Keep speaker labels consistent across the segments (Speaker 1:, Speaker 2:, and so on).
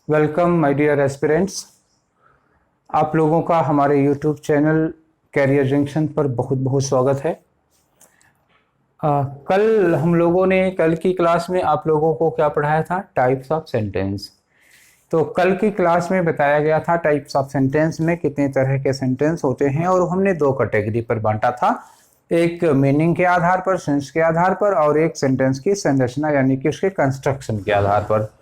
Speaker 1: Welcome my dear aspirants. आप लोगों का हमारे यूट्यूब चैनल कैरियर जंक्शन पर बहुत बहुत स्वागत है। कल हम लोगों ने कल की क्लास में आप लोगों को क्या पढ़ाया था? Types of sentence. तो कल की क्लास में बताया गया था टाइप्स ऑफ सेंटेंस में कितने तरह के सेंटेंस होते हैं और हमने दो कैटेगरी पर बांटा था, एक मीनिंग के आधार पर, सेंस के आधार पर, और एक सेंटेंस की संरचना यानी कि उसके कंस्ट्रक्शन के आधार पर।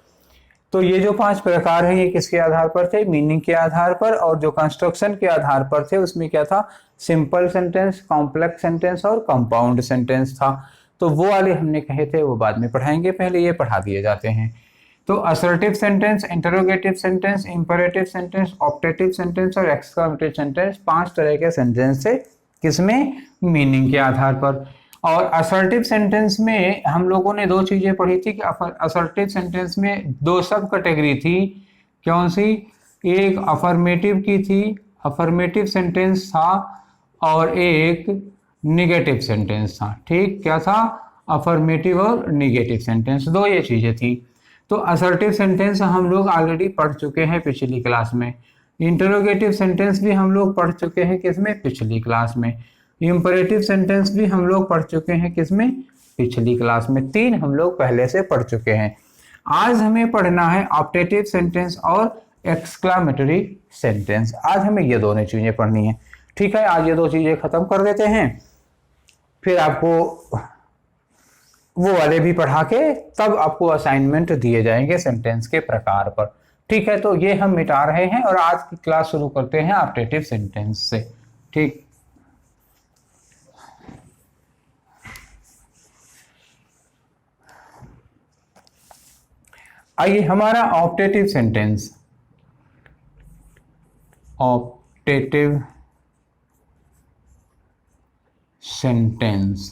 Speaker 1: तो ये जो 5 प्रकार हैं ये किसके आधार पर थे? मीनिंग के आधार पर, और जो कंस्ट्रक्शन के आधार पर थे उसमें क्या था? सिंपल सेंटेंस, कॉम्प्लेक्स सेंटेंस और कंपाउंड सेंटेंस था। तो वो वाले हमने कहे थे वो बाद में पढ़ाएंगे, पहले ये पढ़ा दिए जाते हैं। तो assertive sentence, interrogative sentence, imperative sentence, optative sentence और एक्सक्लेमेटिव सेंटेंस, 5 तरह के सेंटेंस थे। किसमें? मीनिंग के आधार पर। और असर्टिव सेंटेंस में हम लोगों ने दो चीजें पढ़ी थी कि असर्टिव सेंटेंस में दो सब कैटेगरी थी। कौन सी? एक अफर्मेटिव की थी, अफर्मेटिव सेंटेंस था, और एक निगेटिव सेंटेंस था। ठीक, क्या था? अफर्मेटिव और निगेटिव सेंटेंस, दो ये चीजें थी। तो असर्टिव सेंटेंस हम लोग ऑलरेडी पढ़ चुके हैं पिछली क्लास में। इंटरोगेटिव सेंटेंस भी हम लोग पढ़ चुके हैं किसमें? पिछली क्लास में। इंपरेटिव सेंटेंस भी हम लोग पढ़ चुके हैं किसमें? पिछली क्लास में। 3 हम लोग पहले से पढ़ चुके हैं। आज हमें पढ़ना है ऑप्टेटिव सेंटेंस और एक्सक्लेमेटरी सेंटेंस। आज हमें ये दोनों चीजें पढ़नी है। ठीक है, आज ये दो चीजें खत्म कर देते हैं, फिर आपको वो वाले भी पढ़ा के तब आपको असाइनमेंट दिए जाएंगे सेंटेंस के प्रकार पर। ठीक है, तो ये हम मिटा रहे हैं और आज की क्लास शुरू करते हैं ऑप्टेटिव सेंटेंस से। ठीक, आइए हमारा ऑप्टेटिव सेंटेंस, ऑप्टेटिव सेंटेंस,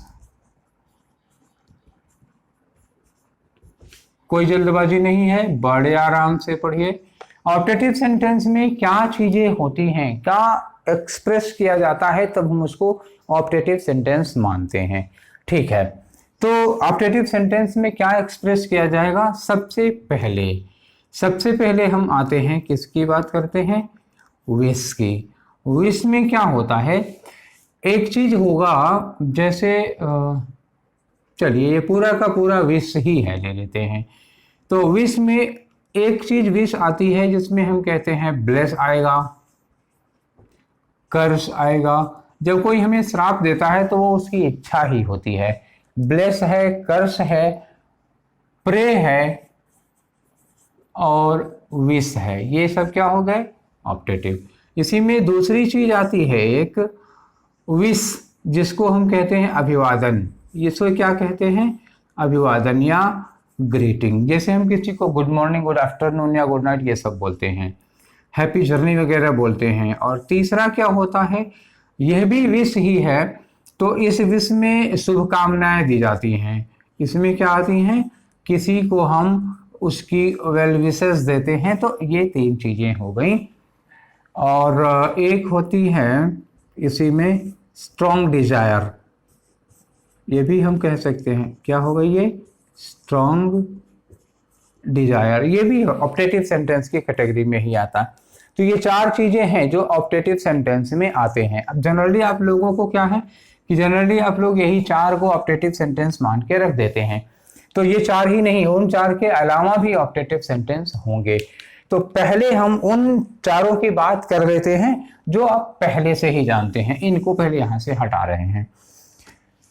Speaker 1: कोई जल्दबाजी नहीं है, बड़े आराम से पढ़िए। ऑप्टेटिव सेंटेंस में क्या चीजें होती हैं, क्या एक्सप्रेस किया जाता है, तब हम उसको ऑप्टेटिव सेंटेंस मानते हैं। ठीक है, तो ऑप्टेटिव सेंटेंस में क्या एक्सप्रेस किया जाएगा? सबसे पहले हम आते हैं, किसकी बात करते हैं? विश की। विश में क्या होता है? एक चीज होगा, जैसे चलिए ये पूरा का पूरा विश ही है, ले लेते हैं। तो विश में एक चीज विश आती है जिसमें हम कहते हैं ब्लेस आएगा, कर्स आएगा। जब कोई हमें श्राप देता है तो वो उसकी इच्छा ही होती है। ब्लेस है, कर्स है, प्रे है और विश है, ये सब क्या हो गए? ऑप्टेटिव। इसी में दूसरी चीज आती है एक विश, जिसको हम कहते हैं अभिवादन। इसको क्या कहते हैं? अभिवादन या ग्रीटिंग। जैसे हम किसी को गुड मॉर्निंग, गुड आफ्टरनून या गुड नाइट ये सब बोलते हैं, हैप्पी जर्नी वगैरह बोलते हैं। और तीसरा क्या होता है? यह भी विश ही है, तो इस विश में शुभकामनाएं दी जाती हैं। इसमें क्या आती हैं? किसी को हम उसकी वेल विशेस देते हैं। तो ये 3 चीजें हो गई। और एक होती है इसी में स्ट्रॉन्ग डिजायर, ये भी हम कह सकते हैं। क्या हो गई ये? स्ट्रॉन्ग डिजायर, ये भी ऑप्टेटिव सेंटेंस की कैटेगरी में ही आता है। तो ये 4 चीजें हैं जो ऑप्टेटिव सेंटेंस में आते हैं। अब जनरली आप लोगों को क्या है कि जनरली आप लोग यही 4 को ऑप्टेटिव सेंटेंस मान के रख देते हैं। तो ये 4 ही नहीं, उन 4 के अलावा भी ऑप्टेटिव सेंटेंस होंगे। तो पहले हम उन चारों की बात कर लेते हैं जो आप पहले से ही जानते हैं, इनको पहले यहां से हटा रहे हैं।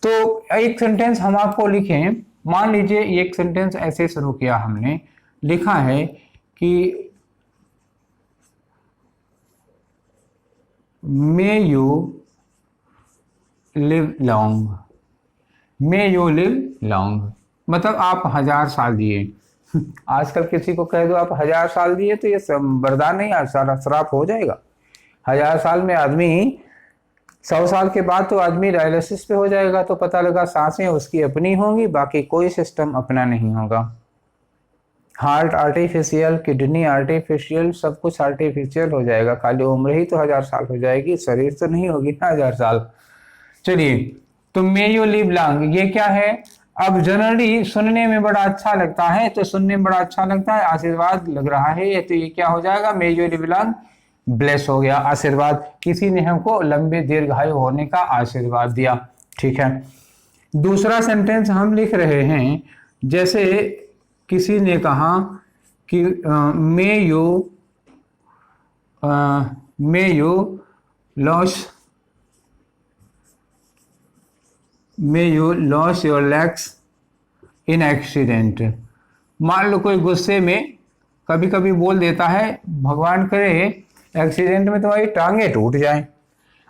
Speaker 1: तो एक सेंटेंस हम आपको लिखें, मान लीजिए एक सेंटेंस ऐसे शुरू किया हमने, लिखा है कि may you live long, may you live long, मतलब आप 1000 साल जिए। आजकल किसी को कह दो आप 1000 साल दिए तो ये वरदान नहीं, श्राप हो जाएगा। 1000 साल में आदमी 100 साल के बाद तो आदमी डायलिसिस पे हो जाएगा, तो पता लगा सांसें उसकी अपनी होंगी, बाकी कोई सिस्टम अपना नहीं होगा। हार्ट आर्टिफिशियल, किडनी आर्टिफिशियल, सब कुछ आर्टिफिशियल हो जाएगा। खाली उम्र ही तो 1000 साल हो जाएगी, शरीर तो नहीं होगी ना 1000 साल। चलिए, तो मे यू लिव लॉन्ग, ये क्या है? अब जनरली सुनने में बड़ा अच्छा लगता है, तो सुनने में बड़ा अच्छा लगता है, आशीर्वाद लग रहा है, तो ये क्या हो जाएगा, may you live long, bless हो गया, आशीर्वाद, किसी ने हमको लंबे दीर्घायु होने का आशीर्वाद दिया। ठीक है, दूसरा सेंटेंस हम लिख रहे हैं, जैसे किसी ने कहा कि may you loss your legs in accident. मान लो कोई गुस्से में कभी कभी बोल देता है, भगवान करे एक्सीडेंट में तुम्हारी टांगे टूट जाएं।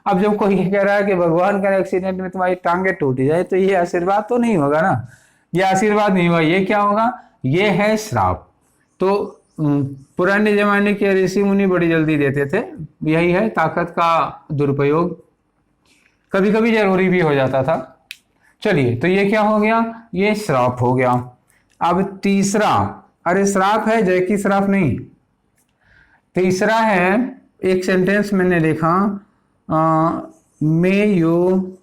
Speaker 1: अब जब कोई कह रहा है कि भगवान करे एक्सीडेंट में तुम्हारी टांगे टूट जाए, तो ये आशीर्वाद तो नहीं होगा ना, ये आशीर्वाद नहीं हुआ, ये क्या होगा, ये है श्राप। तो पुराने जमाने के ऋषि मुनि बड़ी जल्दी देते थे, यही है ताकत का दुरुपयोग, कभी कभी जरूरी भी हो जाता था। चलिए, तो ये क्या हो गया, ये श्राप हो गया। अब तीसरा, अरे श्राप है, जय की श्राप नहीं, तीसरा है, एक सेंटेंस मैंने लिखा, may you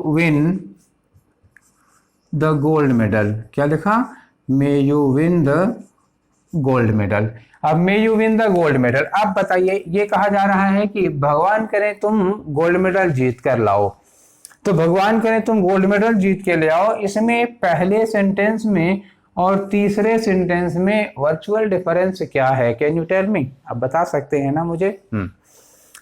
Speaker 1: win the gold medal. क्या लिखा, may you win the gold medal. अब may you win the gold medal, अब बताइए, ये कहा जा रहा है कि भगवान करे तुम गोल्ड मेडल जीत कर लाओ, तो भगवान करे तुम गोल्ड मेडल जीत के ले आओ। इसमें पहले सेंटेंस में और तीसरे सेंटेंस में वर्चुअल डिफरेंस क्या है, कैन यू टेल मी, आप बता सकते हैं ना मुझे।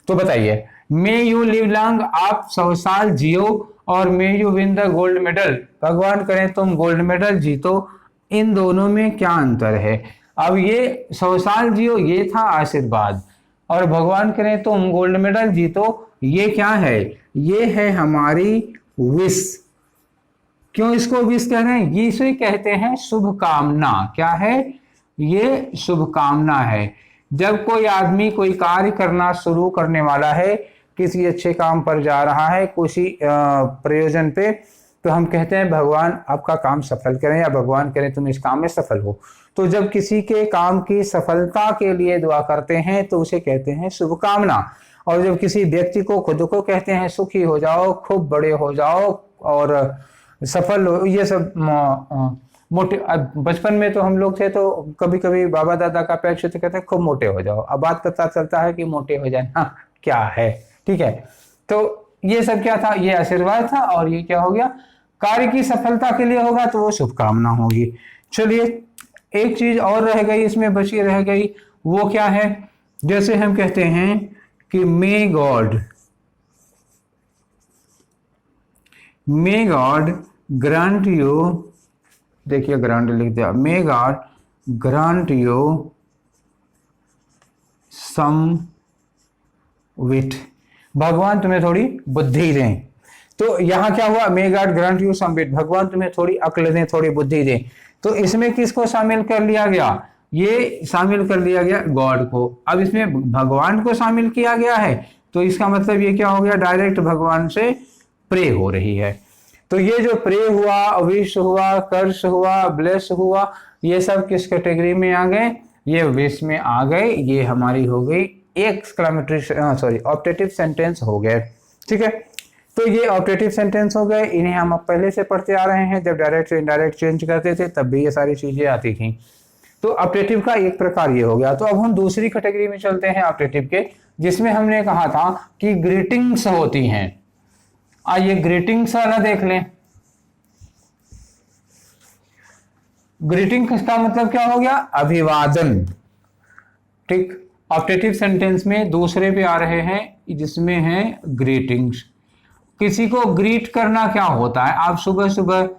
Speaker 1: तो बताइए, मे यू लिव लॉन्ग, आप 100 साल जियो, और मे you win the gold medal, भगवान करे तुम गोल्ड मेडल जीतो, इन दोनों में क्या अंतर है। अब ये 100 साल जियो ये था आशीर्वाद, और भगवान करे तुम गोल्ड मेडल जीतो ये क्या है, ये है हमारी विश। क्यों इसको विश कह रहे हैं, ये इसे कहते हैं शुभकामना। क्या है, ये शुभकामना है। जब कोई आदमी कोई कार्य करना शुरू करने वाला है, किसी अच्छे काम पर जा रहा है, किसी प्रयोजन पे, तो हम कहते हैं भगवान आपका काम सफल करें, या भगवान करें तुम इस काम में सफल हो। तो जब किसी के काम की सफलता के लिए दुआ करते हैं तो उसे कहते हैं शुभकामना। और जब किसी व्यक्ति को खुद को कहते हैं सुखी हो जाओ, खूब बड़े हो जाओ और सफल हो, ये सब मोटे। बचपन में तो हम लोग थे तो कभी कभी बाबा दादा का पैर छूते कहते हैं खूब मोटे हो जाओ, अब बात पता चलता है कि मोटे हो जाए हाँ क्या है। ठीक है, तो ये सब क्या था, ये आशीर्वाद था, और ये क्या हो गया, कार्य की सफलता के लिए होगा तो वो शुभकामना होगी। चलिए, एक चीज और रह गई, इसमें बची रह गई, वो क्या है, जैसे हम कहते हैं कि मे गॉड ग्रांट यू, देखिए ग्रांट लिख दिया, may God grant you some wit, भगवान तुम्हें थोड़ी बुद्धि दें। तो यहां क्या हुआ, may God grant you some wit, भगवान तुम्हें थोड़ी अक्ल दें, थोड़ी बुद्धि दें। तो इसमें किसको शामिल कर लिया गया, ये शामिल कर लिया गया गॉड को। अब इसमें भगवान को शामिल किया गया है, तो इसका मतलब ये क्या हो गया, डायरेक्ट भगवान से प्रे हो रही है। तो ये जो प्रे हुआ, विश हुआ, कर्ष हुआ, ब्लेस हुआ, ये सब किस कैटेगरी में आ गए, ये विश में आ गए। ये हमारी हो गई एक्सक्लेमेटरी ऑप्टेटिव सेंटेंस हो गए। ठीक है, तो ये ऑप्टेटिव सेंटेंस हो गए, इन्हें हम अब पहले से पढ़ते आ रहे हैं। जब डायरेक्ट से इनडायरेक्ट चेंज करते थे तब भी ये सारी चीजें आती थी। तो ऑप्टेटिव का एक प्रकार ये हो गया। तो अब हम दूसरी कैटेगरी में चलते हैं ऑप्टेटिव के, जिसमें हमने कहा था कि ग्रीटिंग्स होती हैं। आइए ग्रीटिंग्स वाला देख लें। ग्रीटिंग्स का मतलब क्या हो गया, अभिवादन। ठीक, ऑप्टेटिव सेंटेंस में दूसरे पे आ रहे हैं, जिसमें है ग्रीटिंग्स। किसी को ग्रीट करना क्या होता है, आप सुबह सुबह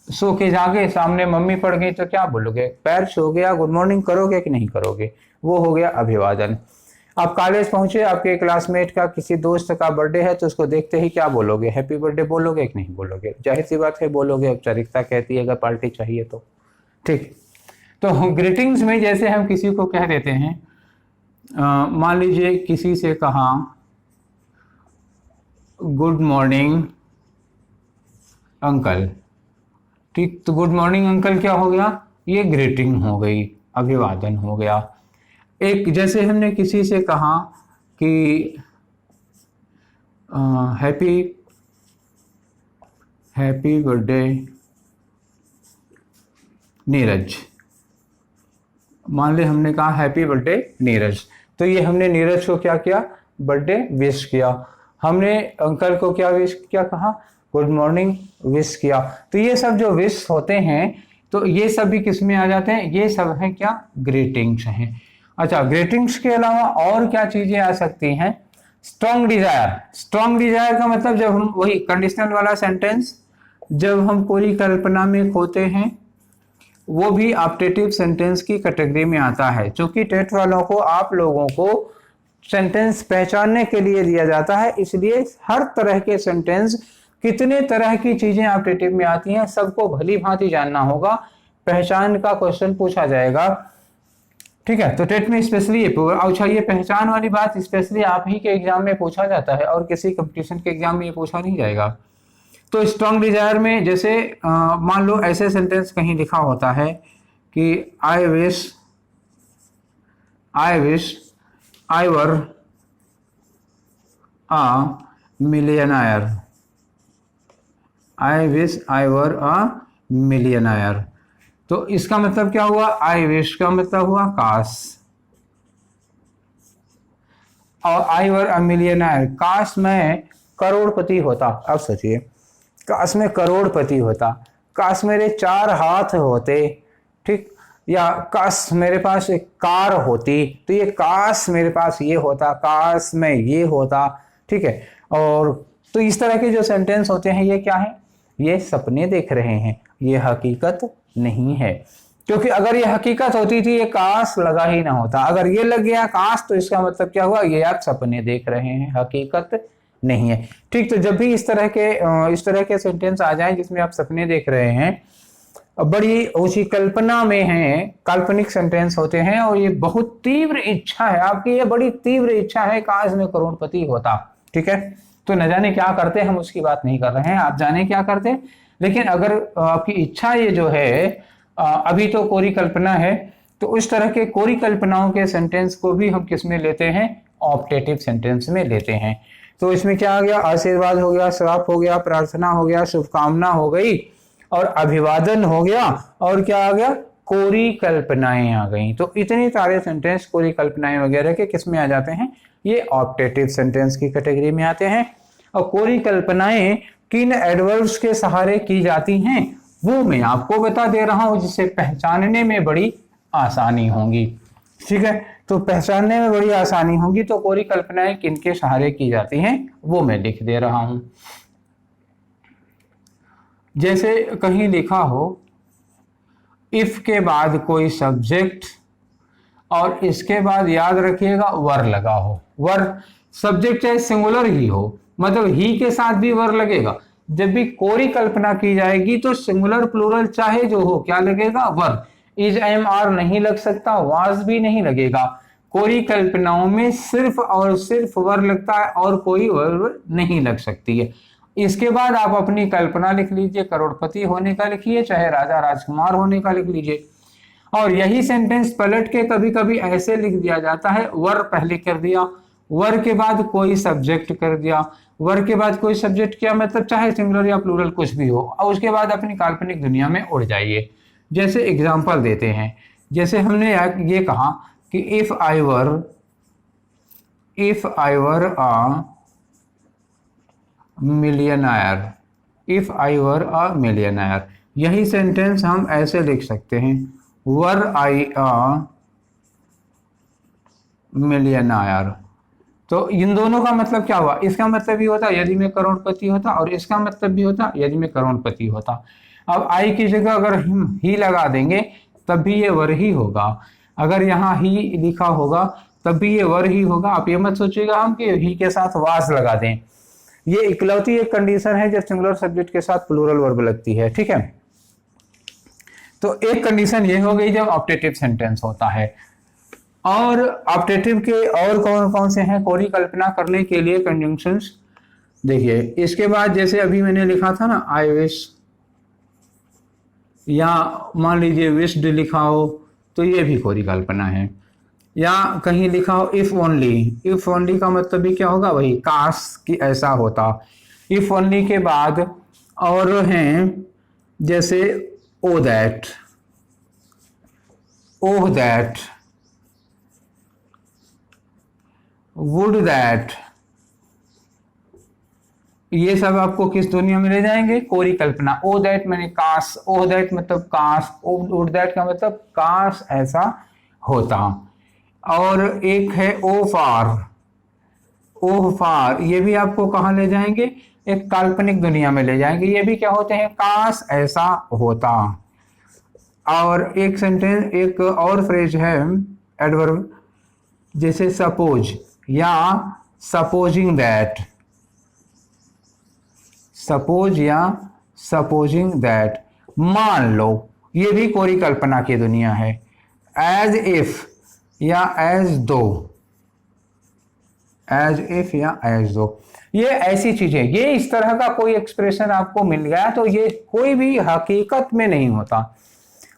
Speaker 1: सो के जागे, सामने मम्मी पड़ गई तो क्या बोलोगे, पैर छू गया, गुड मॉर्निंग करोगे कि नहीं करोगे, वो हो गया अभिवादन। आप कॉलेज पहुंचे, आपके क्लासमेट का किसी दोस्त का बर्थडे है, तो उसको देखते ही क्या बोलोगे, हैप्पी बर्थडे बोलोगे कि नहीं बोलोगे, जाहिर सी बात है बोलोगे, औपचारिकता कहती है अगर पार्टी चाहिए तो। ठीक, तो ग्रीटिंग्स में जैसे हम किसी को कह देते हैं, मान लीजिए किसी से कहा गुड मॉर्निंग अंकल। ठीक, तो गुड मॉर्निंग अंकल क्या हो गया, ये ग्रीटिंग हो गई, अभिवादन हो गया। एक जैसे हमने किसी से कहा कि हैप्पी हैप्पी बर्थडे नीरज। मान ले हमने कहा हैप्पी बर्थडे नीरज, तो ये हमने नीरज को क्या किया, बर्थडे विश किया। हमने अंकल को क्या विश किया, कहा गुड मॉर्निंग विश किया। तो ये सब जो विश होते हैं, तो ये सब भी किस में आ जाते हैं, ये सब है क्या, ग्रीटिंग्स हैं। अच्छा, ग्रीटिंग्स के अलावा और क्या चीजें आ सकती हैं, स्ट्रॉन्ग डिजायर। स्ट्रॉन्ग डिजायर का मतलब जब हम वही कंडीशनल वाला सेंटेंस जब हम पूरी कल्पना में खोते हैं, वो भी ऑप्टेटिव सेंटेंस की कैटेगरी में आता है। क्योंकि टेट वालों को, आप लोगों को सेंटेंस पहचानने के लिए दिया जाता है, इसलिए हर तरह के सेंटेंस, कितने तरह की चीजें ऑप्टेटिव में आती हैं, सबको भली भांति जानना होगा। पहचान का क्वेश्चन पूछा जाएगा, ठीक है। तो टेट में स्पेशली अच्छा, ये पहचान वाली बात स्पेशली आप ही के एग्जाम में पूछा जाता है और किसी कंपटीशन के एग्जाम में ये पूछा नहीं जाएगा। तो स्ट्रॉन्ग डिजायर में जैसे मान लो ऐसे सेंटेंस कहीं लिखा होता है कि I wish I were a मिलियनायर, I wish I वर अ मिलियनायर। तो इसका मतलब क्या हुआ, आई विश का मतलब हुआ काश, और आई वर अ मिलियनायर, काश मैं करोड़पति होता। अब सोचिए, काश मैं करोड़पति होता, काश मेरे 4 हाथ होते, ठीक, या काश मेरे पास एक कार होती। तो ये काश मेरे पास ये होता, काश मैं ये होता, ठीक है। और तो इस तरह के जो सेंटेंस होते हैं, ये क्या है, ये सपने देख रहे हैं, ये हकीकत नहीं है। क्योंकि अगर ये हकीकत होती थी, ये काश लगा ही ना होता। अगर ये लग गया काश, तो इसका मतलब क्या हुआ, ये आप सपने देख रहे हैं, हकीकत नहीं है, ठीक। तो जब भी इस तरह के सेंटेंस आ जाएं जिसमें आप सपने देख रहे हैं, बड़ी ऊंची कल्पना में हैं, काल्पनिक सेंटेंस होते हैं, और ये बहुत तीव्र इच्छा है आपकी, ये बड़ी तीव्र इच्छा है, काश मैं करोड़पति होता, ठीक है। तो न जाने क्या करते, हम उसकी बात नहीं कर रहे हैं, आप जाने क्या करते। लेकिन अगर आपकी इच्छा ये जो है अभी तो कोरी कल्पना है, तो उस तरह के कोरी कल्पनाओं के सेंटेंस को भी हम किस में लेते हैं, ऑप्टेटिव सेंटेंस में लेते हैं। तो इसमें क्या आ गया, आशीर्वाद हो गया, श्राप हो गया, प्रार्थना हो गया, शुभकामना हो गई, और अभिवादन हो गया, और क्या आ गया, कोरी कल्पनाएं आ गई। तो इतने सारे सेंटेंस कोरी कल्पनाएं वगैरह के किस में आ जाते हैं, ये ऑप्टेटिव सेंटेंस की कैटेगरी में आते हैं। और कोरी कल्पनाएं किन एडवर्ब्स के सहारे की जाती हैं, वो मैं आपको बता दे रहा हूं, जिसे पहचानने में बड़ी आसानी होगी, ठीक है। तो पहचानने में बड़ी आसानी होगी, तो कोरी कल्पनाएं किनके सहारे की जाती हैं, वो मैं लिख दे रहा हूं। जैसे कहीं लिखा हो, इफ के बाद कोई सब्जेक्ट, और इसके बाद याद रखिएगा वर लगा हो। वर सब्जेक्ट चाहे सिंगुलर ही हो, मतलब ही के साथ भी वर लगेगा। जब भी कोरी कल्पना की जाएगी तो सिंगुलर प्लूरल चाहे जो हो, क्या लगेगा, वर। इज, एम, आर नहीं लग सकता, वाज भी नहीं लगेगा। कोरी कल्पनाओं में सिर्फ और सिर्फ वर लगता है, और कोई वर्ब नहीं लग सकती है। इसके बाद आप अपनी कल्पना लिख लीजिए, करोड़पति होने का लिखिए, चाहे राजा राजकुमार होने का लिख लीजिए। और यही सेंटेंस पलट के कभी कभी ऐसे लिख दिया जाता है, वर पहले कर दिया, वर के बाद कोई सब्जेक्ट कर दिया, वर के बाद कोई सब्जेक्ट किया, मतलब चाहे सिंगुलर या प्लूरल कुछ भी हो, और उसके बाद अपनी काल्पनिक दुनिया में उड़ जाइए। जैसे एग्जांपल देते हैं, जैसे हमने ये कहा कि if I were a मिलियनायर, if I वर अ मिलियनायर, यही सेंटेंस हम ऐसे लिख सकते हैं, वर आई अ मिलियनायर। तो इन दोनों का मतलब क्या हुआ, इसका मतलब भी होता यदि मैं करोड़पति होता, और इसका मतलब भी होता यदि मैं करोड़पति होता। अब आई की जगह अगर हम ही लगा देंगे तब भी ये वर ही होगा, अगर यहाँ ही लिखा होगा तब भी ये वर ही होगा। आप ये मत सोचिएगा हम कि ही के साथ वास लगा दें, ये इकलौती एक कंडीशन है जब सिंगुलर सब्जेक्ट के साथ प्लूरल वर्ब लगती है, ठीक है। तो एक कंडीशन ये हो गई जब ऑप्टेटिव सेंटेंस होता है। और ऑप्टेटिव के और कौन कौन से हैं कोरी कल्पना करने के लिए कंजंक्शंस, देखिए इसके बाद जैसे अभी मैंने लिखा था ना, आई विश, या मान लीजिए विश्ड लिखा हो, तो ये भी कोरी कल्पना है। या कहीं लिखा हो इफ ओनली, इफ ओनली का मतलब भी क्या होगा, वही काश कि ऐसा होता। इफ ओनली के बाद और हैं जैसे O that, oh that, would that, ये सब आपको किस दुनिया में ले जाएंगे? कोरी कल्पना। ओ दैट मैंने काश, ओह दैट मतलब काश, वुड दैट का मतलब काश ऐसा होता। और एक है ओ फार, ओह फार, ये भी आपको कहाँ ले जाएंगे? एक काल्पनिक दुनिया में ले जाएंगे। ये भी क्या होते हैं? काश ऐसा होता। और एक सेंटेंस, एक और फ्रेज है एडवर्ब, जैसे सपोज या सपोजिंग दैट, सपोज या सपोजिंग दैट, मान लो, ये भी कोरी कल्पना की दुनिया है। एज इफ या एज दो, एज इफ या एज दो, ये ऐसी चीजें, ये इस तरह का कोई एक्सप्रेशन आपको मिल गया तो ये कोई भी हकीकत में नहीं होता।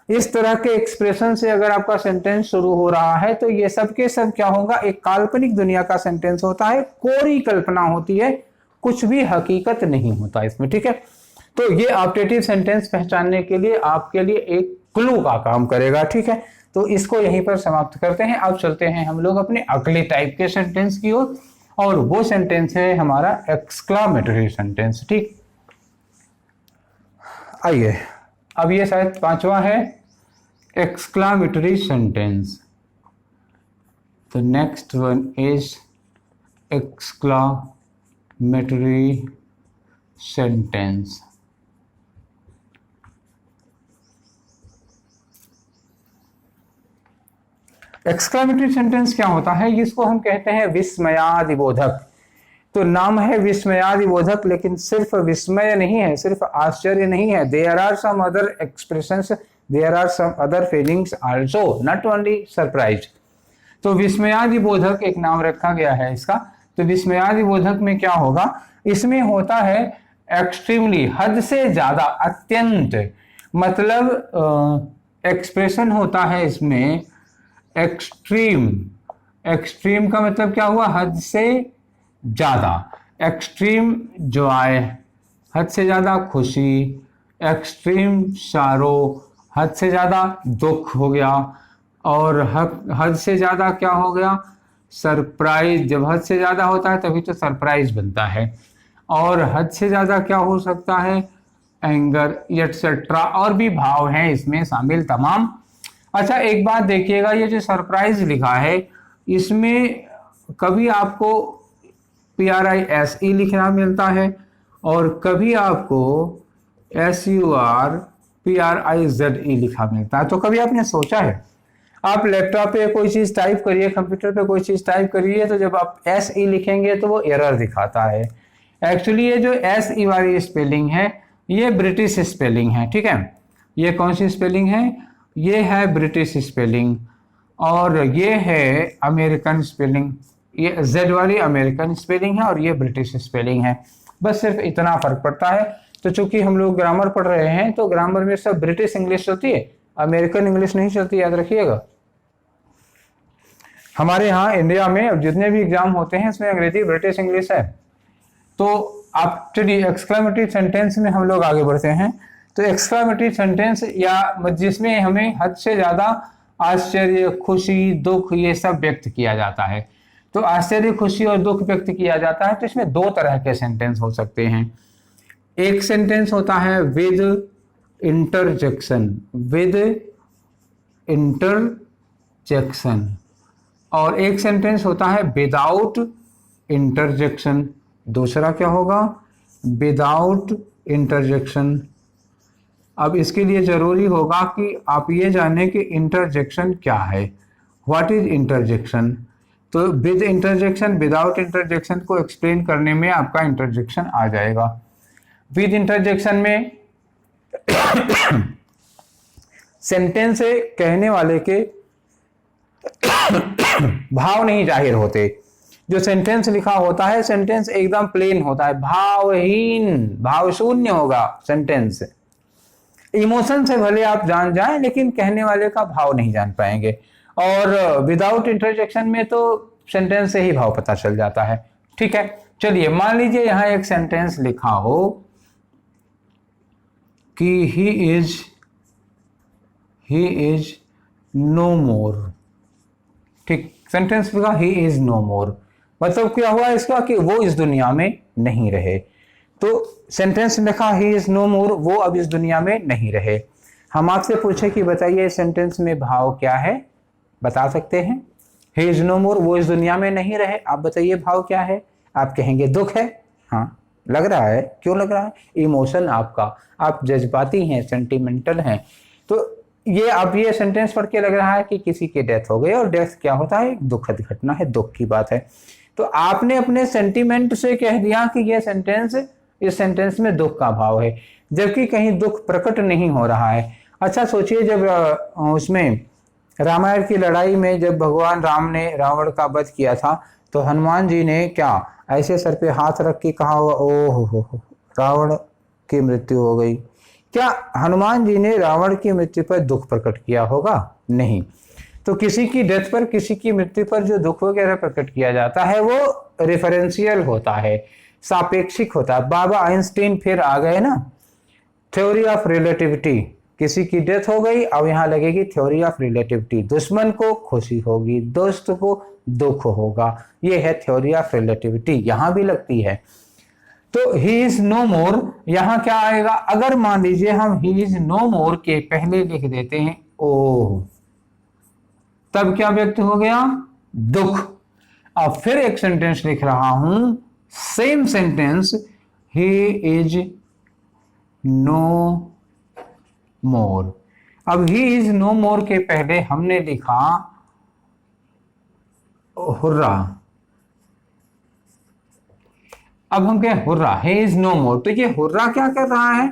Speaker 1: इस तरह के एक्सप्रेशन से अगर आपका सेंटेंस शुरू हो रहा है तो ये सब के सब क्या होगा? एक काल्पनिक दुनिया का सेंटेंस होता है, कोरी कल्पना होती है, कुछ भी हकीकत नहीं होता इसमें, ठीक है। तो ये ऑप्टेटिव सेंटेंस पहचानने के लिए आपके लिए एक क्लू का काम करेगा, ठीक है। तो इसको यहीं पर समाप्त करते हैं। अब चलते हैं हम लोग अपने अगले टाइप के सेंटेंस की ओर, और वो सेंटेंस है हमारा एक्सक्लामेटरी सेंटेंस, ठीक। आइए, अब ये शायद पांचवा है, exclamatory sentence. The next one is exclamatory sentence. Exclamatory sentence क्या होता है? इसको हम कहते हैं विस्मयादिबोधक। तो नाम है विस्मयादिबोधक, लेकिन सिर्फ विस्मय नहीं है, सिर्फ आश्चर्य नहीं है। There are some other expressions, there are some other feelings also, not only surprise. तो विस्मयादिबोधक एक नाम रखा गया है इसका। तो विस्मयादिबोधक में क्या होगा? इसमें होता है एक्सट्रीमली, हद से ज्यादा, अत्यंत, मतलब एक्सप्रेशन होता है इसमें एक्सट्रीम। एक्सट्रीम का मतलब क्या हुआ? हद से ज्यादा। एक्सट्रीम जॉय, हद से ज्यादा खुशी। एक्सट्रीम सारो, हद से ज्यादा दुख हो गया। और हद से ज्यादा क्या हो गया? सरप्राइज। जब हद से ज्यादा होता है तभी तो सरप्राइज बनता है। और हद से ज्यादा क्या हो सकता है? एंगर, एटसेट्रा, और भी भाव हैं इसमें शामिल तमाम। अच्छा, एक बात देखिएगा, ये जो सरप्राइज लिखा है इसमें कभी आपको PRISE लिखना मिलता है और कभी आपको SURPRIZE लिखा मिलता है। तो कभी आपने सोचा है, आप लैपटॉप पे कोई चीज टाइप करिए, कंप्यूटर पे कोई चीज टाइप करिए, तो जब आप SE लिखेंगे तो वो एरर दिखाता है। एक्चुअली ये जो SE वाली स्पेलिंग है ये ब्रिटिश स्पेलिंग है, ठीक है। ये कौन सी स्पेलिंग है? ये है ब्रिटिश स्पेलिंग, और ये है अमेरिकन स्पेलिंग। ये Z वाली अमेरिकन स्पेलिंग है और ये ब्रिटिश स्पेलिंग है। बस सिर्फ इतना फर्क पड़ता है। तो चूंकि हम लोग ग्रामर पढ़ रहे हैं तो ग्रामर में सब ब्रिटिश इंग्लिश चलती है, अमेरिकन इंग्लिश नहीं चलती, याद रखिएगा। हमारे यहाँ इंडिया में जितने भी एग्जाम होते हैं इसमें अंग्रेजी ब्रिटिश इंग्लिश है। तो आप चलिए एक्सक्लामेटरी सेंटेंस में हम लोग आगे बढ़ते हैं। तो एक्सक्लामेटरी सेंटेंस या जिसमें हमें हद से ज्यादा आश्चर्य, खुशी, दुख, ये सब व्यक्त किया जाता है। तो आश्चर्य, खुशी और दुख व्यक्त किया जाता है। तो इसमें दो तरह के सेंटेंस हो सकते हैं। एक सेंटेंस होता है विद इंटरजेक्शन, विद इंटरजेक्शन, और एक सेंटेंस होता है विदाउट इंटरजेक्शन। दूसरा क्या होगा? Without interjection. अब इसके लिए जरूरी होगा कि आप ये जानें कि इंटरजेक्शन क्या है, व्हाट इज इंटरजेक्शन। तो विद इंटरजेक्शन, विदाउट इंटरजेक्शन को एक्सप्लेन करने में आपका इंटरजेक्शन आ जाएगा। विद इंटरजेक्शन में सेंटेंस से कहने वाले के भाव नहीं जाहिर होते। जो सेंटेंस लिखा होता है, सेंटेंस एकदम प्लेन होता है, भावहीन, भाव शून्य होगा सेंटेंस। इमोशन से भले आप जान जाएं लेकिन कहने वाले का भाव नहीं जान पाएंगे। और विदाउट इंटरजेक्शन में तो सेंटेंस से ही भाव पता चल जाता है, ठीक है। चलिए मान लीजिए यहाँ एक सेंटेंस लिखा हो, कि ही इज नो मोर। ठीक, सेंटेंस लिखा ही इज नो मोर, मतलब क्या हुआ इसका कि वो इस दुनिया में नहीं रहे। तो सेंटेंस लिखा ही इज नो मोर, वो अब इस दुनिया में नहीं रहे। हम आपसे पूछे कि बताइए इस सेंटेंस में भाव क्या है, बता सकते हैं? ही इज नो मोर, वो इस दुनिया में नहीं रहे, आप बताइए भाव क्या है? आप कहेंगे दुख है। हाँ, लग रहा है, क्यों लग रहा है? इमोशन आपका, आप जज्बाती हैं, सेंटिमेंटल हैं। तो ये अब ये सेंटेंस पढ़ के लग रहा है कि किसी की डेथ हो गई, और डेथ क्या होता है? दुखद घटना है, दुख की बात है। तो आपने अपने सेंटिमेंट से कह दिया कि ये सेंटेंस, इस सेंटेंस में दुख का भाव है, जबकि कहीं दुख प्रकट नहीं हो रहा है। अच्छा सोचिए, जब उसमें रामायण की लड़ाई में जब भगवान राम ने रावण का वध किया था, तो हनुमान जी ने क्या ऐसे सर पे हाथ रख के कहा, ओ हो, रावण की मृत्यु हो गई। क्या हनुमान जी ने रावण की मृत्यु पर दुख प्रकट किया होगा? नहीं। तो किसी की डेथ पर, किसी की मृत्यु पर जो दुख वगैरह प्रकट किया जाता है वो रेफरेंशियल होता है, सापेक्षिक होता है। बाबा आइंस्टीन फिर आ गए ना, थ्योरी ऑफ रिलेटिविटी। किसी की डेथ हो गई, अब यहां लगेगी थ्योरी ऑफ रिलेटिविटी। दुश्मन को खुशी होगी, दोस्त को दुख होगा, ये है थ्योरी ऑफ रिलेटिविटी, यहां भी लगती है। तो ही इज नो मोर, यहां क्या आएगा? अगर मान लीजिए हम ही इज नो मोर के पहले लिख देते हैं ओह, तब क्या व्यक्त हो गया? दुख। अब फिर एक सेंटेंस लिख रहा हूं, same sentence, he is no more. अब ही इज नो मोर के पहले हमने लिखा हुर्रा। अब हम क्या, हुर्रा, ही इज नो मोर। तो ये हुर्रा क्या कर रहा है?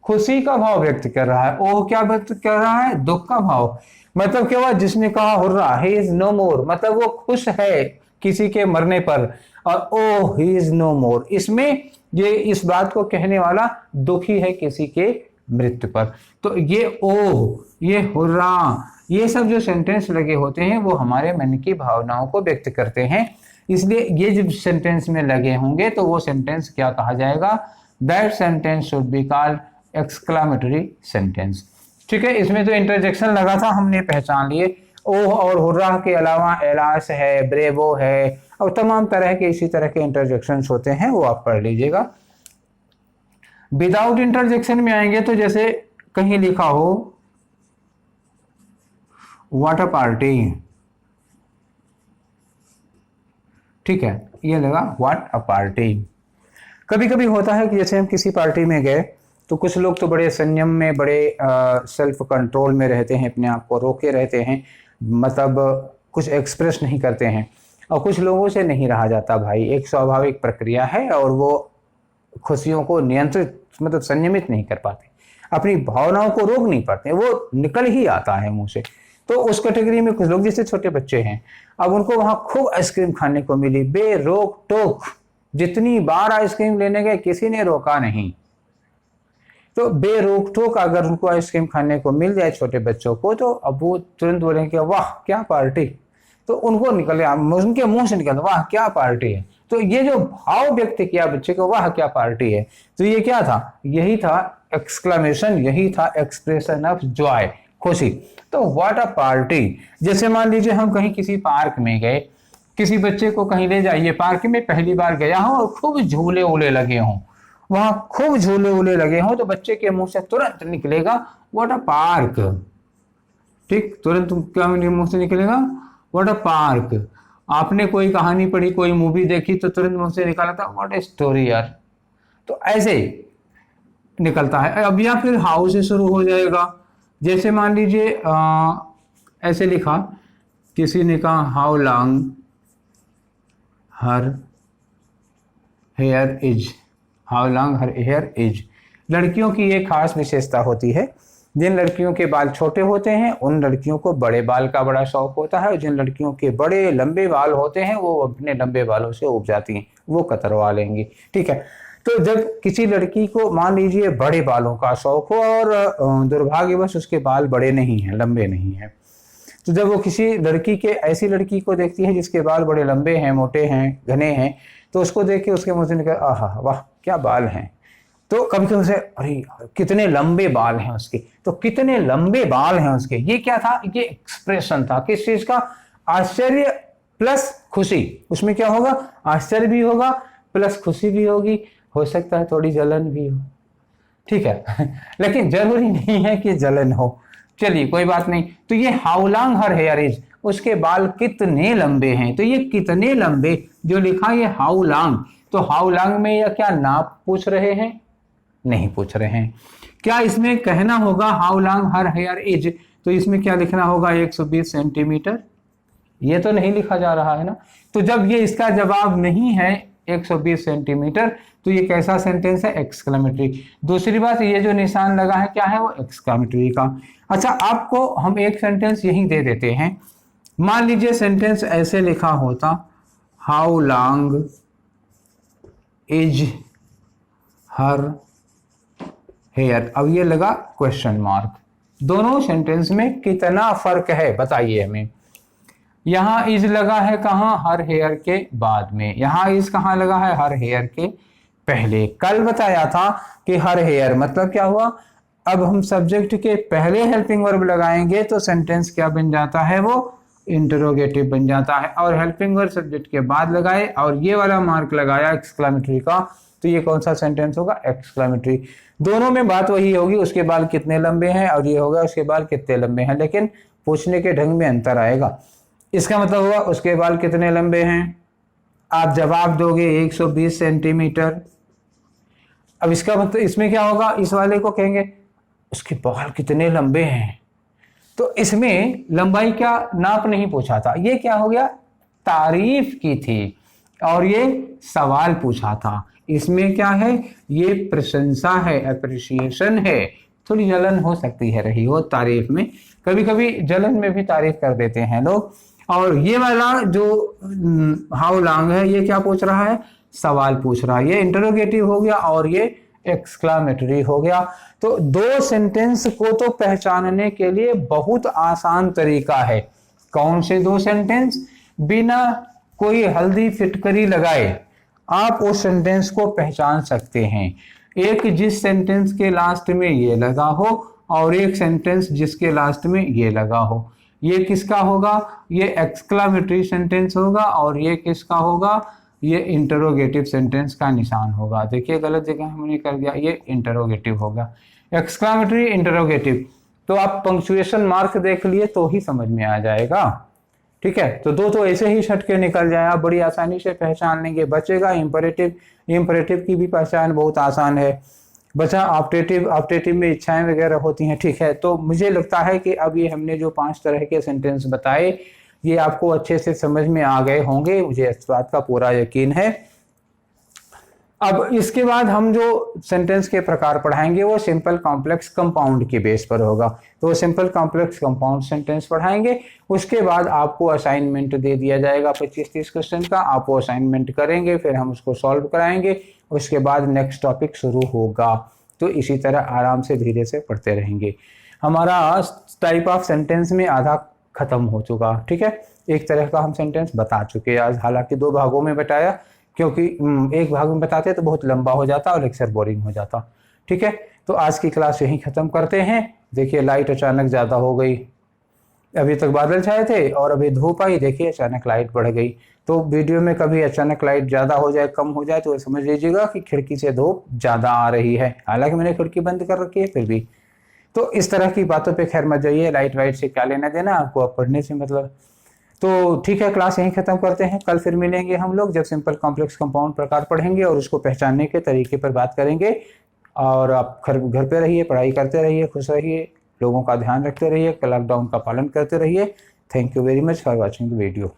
Speaker 1: खुशी का भाव व्यक्त कर रहा है। ओह क्या व्यक्त कर रहा है? दुख का भाव। मतलब क्या हुआ? जिसने कहा हुर्रा, ही इज नो मोर, मतलब वो खुश है किसी के मरने पर, और ओह ही इज नो मोर, इसमें ये इस बात को कहने वाला दुखी है किसी के मृत्यु पर। तो ये ओह, ये हुर्रा, ये सब जो सेंटेंस लगे होते हैं वो हमारे मन की भावनाओं को व्यक्त करते हैं। इसलिए ये जब सेंटेंस में लगे होंगे तो वो सेंटेंस क्या कहा जाएगा? That sentence should be called exclamatory sentence. ठीक है, इसमें तो इंटरजेक्शन लगा था, हमने पहचान लिए। ओह और हुर्रा के अलावा एलास है, ब्रेवो है, और तमाम तरह के इसी तरह के इंटरजेक्शंस होते हैं, वो आप पढ़ लीजिएगा। विदाउट इंटरजेक्शन में आएंगे तो जैसे कहीं लिखा हो व्हाट अ पार्टी, ठीक है, ये लगा व्हाट अ पार्टी। कभी कभी होता है कि जैसे हम किसी पार्टी में गए तो कुछ लोग तो बड़े संयम में, बड़े सेल्फ कंट्रोल में रहते हैं, अपने आप को रोके रहते हैं, मतलब कुछ एक्सप्रेस नहीं करते हैं, और कुछ लोगों से नहीं रहा जाता भाई, एक स्वाभाविक प्रक्रिया है, और वो खुशियों को नियंत्रित, मतलब संयमित नहीं कर पाते, अपनी भावनाओं को रोक नहीं पाते, वो निकल ही आता है मुंह से। तो उस कैटेगरी में कुछ लोग, जैसे छोटे बच्चे हैं, अब उनको वहां खूब आइसक्रीम खाने को मिली, बेरोक टोक, जितनी बार आइसक्रीम लेने गए किसी ने रोका नहीं। तो बेरोक टोक अगर उनको आइसक्रीम खाने को मिल जाए छोटे बच्चों को, तो अब वो तुरंत बोलेंगे वाह क्या पार्टी, तो उनको निकले, उनके मुंह से निकल वाह क्या पार्टी है। तो ये जो भाव व्यक्त किया बच्चे को, वाह क्या पार्टी है, तो ये क्या था? यही था एक्सक्लेमेशन, यही था एक्सप्रेशन ऑफ जॉय, खुशी। तो व्हाट अ पार्टी। जैसे मान लीजिए हम कहीं किसी पार्क में गए, किसी बच्चे को कहीं ले जाइए, पार्क में पहली बार गया हो और खूब झूले उले लगे हों, वहां खूब झूले उले लगे हों, तो बच्चे के मुंह से तुरंत निकलेगा व्हाट अ पार्क। ठीक, तुरंत क्या मुंह से निकलेगा? What a park. आपने कोई कहानी पढ़ी, कोई मूवी देखी, तो तुरंत मुंह से निकाला था व्हाट ए स्टोरी यार। तो ऐसे निकलता है। अब या फिर हाउ से शुरू हो जाएगा। जैसे मान लीजिए ऐसे लिखा, किसी ने कहा how long her here is, how long her here is. लड़कियों की एक खास विशेषता होती है, जिन लड़कियों के बाल छोटे होते हैं उन लड़कियों को बड़े बाल का बड़ा शौक होता है, और जिन लड़कियों के बड़े लंबे बाल होते हैं वो अपने लंबे बालों से उब जाती हैं, वो कतरवा लेंगी। ठीक है, तो जब किसी लड़की को मान लीजिए बड़े बालों का शौक हो और दुर्भाग्यवश उसके बाल बड़े नहीं हैं, लंबे नहीं हैं, तो जब वो किसी लड़की के, ऐसी लड़की को देखती है जिसके बाल बड़े लंबे हैं, मोटे हैं, घने हैं, तो उसको देख के उसके मुंह से निकल आहा वाह क्या बाल हैं। तो कभी कभी उसे अरे कितने लंबे बाल हैं उसके, तो कितने लंबे बाल हैं उसके, ये क्या था, ये एक्सप्रेशन था किस चीज का, आश्चर्य प्लस खुशी। उसमें क्या होगा, आश्चर्य भी होगा प्लस खुशी भी होगी, हो सकता है थोड़ी जलन भी हो, ठीक है लेकिन जरूरी नहीं है कि जलन हो। चलिए कोई बात नहीं। तो ये how long her here is, उसके बाल कितने लंबे हैं, तो ये कितने लंबे जो लिखा ये हाउ लॉन्ग, तो हाउ लॉन्ग में या क्या नाप पूछ रहे हैं, नहीं पूछ रहे हैं। क्या इसमें कहना होगा how long her here is, तो इसमें क्या लिखना होगा 120 सेंटीमीटर, ये तो नहीं लिखा जा रहा है ना। तो जब ये इसका जवाब नहीं है 120 सेंटीमीटर, तो ये कैसा सेंटेंस है, एक्सक्लेमेटरी। दूसरी बात, ये जो निशान लगा है क्या है, वो एक्सक्लेमेटरी का। अच्छा, आपको हम एक सेंटेंस यही दे देते हैं। मान लीजिए सेंटेंस ऐसे लिखा होता, how long is her hair, अब ये लगा क्वेश्चन मार्क। दोनों सेंटेंस में कितना फर्क है बताइए हमें। यहां इज लगा है कहां, हर हेयर के बाद में, यहां इज कहां लगा है, हर हेयर के पहले। कल बताया था कि हर हेयर मतलब क्या हुआ, अब हम सब्जेक्ट के पहले हेल्पिंग वर्ब लगाएंगे तो सेंटेंस क्या बन जाता है, वो इंटरोगेटिव बन जाता है। और हेल्पिंग वर्ब सब्जेक्ट के बाद लगाए और ये वाला मार्क लगाया एक्सक्लेमेटरी का, तो ये कौन सा सेंटेंस होगा, एक्सक्लेमेटरी। दोनों में बात वही होगी, उसके बाल कितने लंबे हैं, और ये होगा उसके बाल कितने लंबे हैं, लेकिन पूछने के ढंग में अंतर आएगा। इसका मतलब हुआ उसके बाल कितने लंबे हैं, आप जवाब दोगे 120 सेंटीमीटर। अब इसका मतलब इसमें क्या होगा, इस वाले को कहेंगे उसके बाल कितने लंबे हैं, तो इसमें लंबाई क्या नाप नहीं पूछा था, ये क्या हो गया, तारीफ की थी, और ये सवाल पूछा था। इसमें क्या है, ये प्रशंसा है, अप्रिसिएशन है। थोड़ी जलन हो सकती है रही हो तारीफ में, कभी कभी जलन में भी तारीफ कर देते हैं लोग। और ये वाला जो हाउ लॉन्ग है, ये क्या पूछ रहा है, सवाल पूछ रहा है, ये इंटरोगेटिव हो गया और ये एक्सक्लेमेटरी हो गया। तो दो सेंटेंस को तो पहचानने के लिए बहुत आसान तरीका है। कौन से दो सेंटेंस, बिना कोई हल्दी फिटकरी लगाए आप उस सेंटेंस को पहचान सकते हैं। एक जिस सेंटेंस के लास्ट में ये लगा हो और एक सेंटेंस जिसके लास्ट में ये लगा हो, ये किसका होगा, ये एक्सक्लेमेटरी सेंटेंस होगा, और ये किसका होगा, ये इंटरोगेटिव सेंटेंस का निशान होगा। देखिए गलत जगह हमने कर दिया, ये इंटरोगेटिव होगा, एक्सक्लेमेटरी इंटरोगेटिव। तो आप पंक्चुएशन मार्क देख लिए तो ही समझ में आ जाएगा, ठीक है। तो दो तो ऐसे ही छट के निकल जाए, आप बड़ी आसानी से पहचान लेंगे। बचेगा इंपरेटिव, इंपरेटिव की भी पहचान बहुत आसान है। बचा ऑप्टेटिव, ऑप्टेटिव में इच्छाएं वगैरह होती हैं, ठीक है। तो मुझे लगता है कि अब ये हमने जो 5 तरह के सेंटेंस बताए, ये आपको अच्छे से समझ में आ गए होंगे, मुझे इस बात का पूरा यकीन है। अब इसके बाद हम जो सेंटेंस के प्रकार पढ़ाएंगे वो सिंपल कॉम्प्लेक्स कंपाउंड के बेस पर होगा। तो सिंपल कॉम्प्लेक्स कंपाउंड सेंटेंस पढ़ाएंगे, उसके बाद आपको असाइनमेंट दे दिया जाएगा 25-30 क्वेश्चन का, आप वो असाइनमेंट करेंगे, फिर हम उसको सॉल्व कराएंगे, उसके बाद नेक्स्ट टॉपिक शुरू होगा। तो इसी तरह आराम से धीरे से पढ़ते रहेंगे। हमारा टाइप ऑफ सेंटेंस में आधा खत्म हो चुका, ठीक है। एक तरह का हम सेंटेंस बता चुके आज, हालांकि 2 भागों में बताया, क्योंकि एक भाग में बताते तो बहुत लंबा हो जाता और लेक्चर बोरिंग हो जाता, ठीक है। तो आज की क्लास यहीं ख़त्म करते हैं। देखिए लाइट अचानक ज़्यादा हो गई, अभी तक बादल छाए थे और अभी धूप आई, देखिए अचानक लाइट बढ़ गई। तो वीडियो में कभी अचानक लाइट ज़्यादा हो जाए, कम हो जाए, तो समझ लीजिएगा कि खिड़की से धूप ज़्यादा आ रही है। हालांकि मैंने खिड़की बंद कर रखी है फिर भी। तो इस तरह की बातों पे खैर मत जाइए, लाइट वाइट से क्या लेना देना आपको, अब पढ़ने से मतलब। तो ठीक है, क्लास यहीं खत्म करते हैं। कल फिर मिलेंगे हम लोग, जब सिंपल कॉम्प्लेक्स कंपाउंड प्रकार पढ़ेंगे और उसको पहचानने के तरीके पर बात करेंगे। और आप घर पे रहिए, पढ़ाई करते रहिए, खुश रहिए, लोगों का ध्यान रखते रहिए, लॉकडाउन का पालन करते रहिए। Thank you very much for watching the video.